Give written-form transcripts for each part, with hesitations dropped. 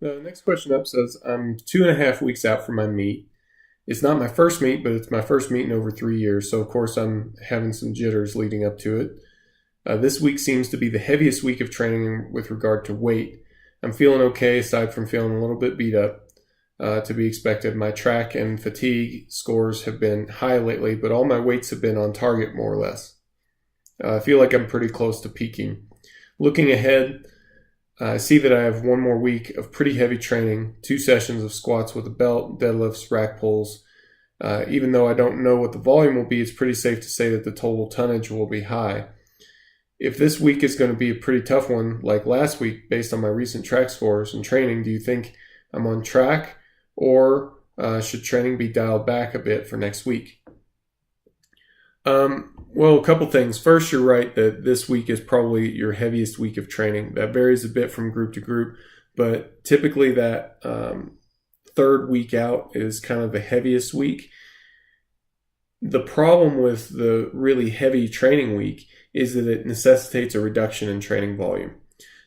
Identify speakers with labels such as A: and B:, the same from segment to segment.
A: The next question up says, I'm 2.5 weeks out from my meet. It's not my first meet, but it's my first meet in over 3 years. So, of course, I'm having some jitters leading up to it. This week seems to be the heaviest week of training with regard to weight. I'm feeling okay, aside from feeling a little bit beat up. To be expected. My track and fatigue scores have been high lately, but all my weights have been on target more or less. I feel like I'm pretty close to peaking. Looking ahead, I see that I have one more week of pretty heavy training, 2 sessions of squats with a belt, deadlifts, rack pulls. Even though I don't know what the volume will be, it's pretty safe to say that the total tonnage will be high. If this week is going to be a pretty tough one, like last week, based on my recent track scores and training, do you think I'm on track, or should training be dialed back a bit for next week? Well, a couple things. First, you're right that this week is probably your heaviest week of training. That varies a bit from group to group, but typically that third week out is kind of the heaviest week. The problem with the really heavy training week is that it necessitates a reduction in training volume.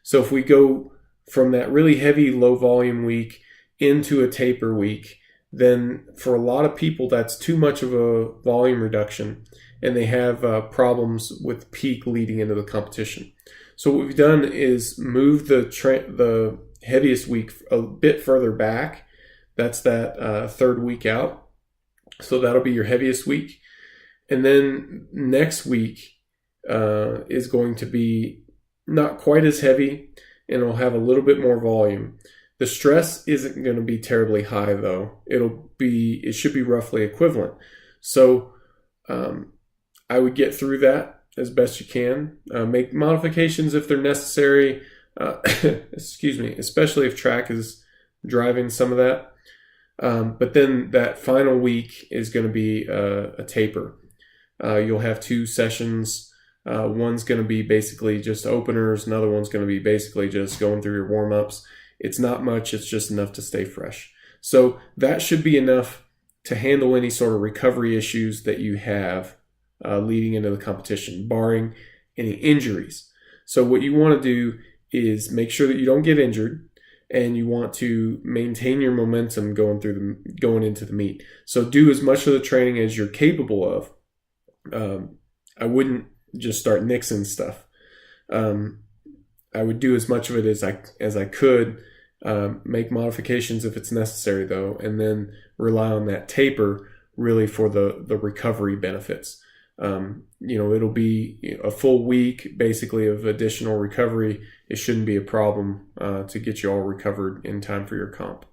A: So if we go from that really heavy low volume week into a taper week, then for a lot of people that's too much of a volume reduction, and they have problems with peak leading into the competition. So what we've done is move the heaviest week a bit further back. That's that third week out. So that'll be your heaviest week. And then next week is going to be not quite as heavy, and it'll have a little bit more volume. The stress isn't going to be terribly high, though. It should be roughly equivalent. So I would get through that as best you can. Make modifications if they're necessary. Excuse me, especially if track is driving some of that. But then that final week is going to be a taper. You'll have 2 sessions. One's going to be basically just openers. Another one's going to be basically just going through your warm-ups. It's not much. It's just enough to stay fresh. So that should be enough to handle any sort of recovery issues that you have leading into the competition, barring any injuries. So what you want to do is make sure that you don't get injured, and you want to maintain your momentum going into the meet. So do as much of the training as you're capable of. I wouldn't just start nixing stuff. I would do as much of it as I could. Make modifications if it's necessary, though, and then rely on that taper really for the recovery benefits. It'll be a full week basically of additional recovery. It shouldn't be a problem to get you all recovered in time for your comp.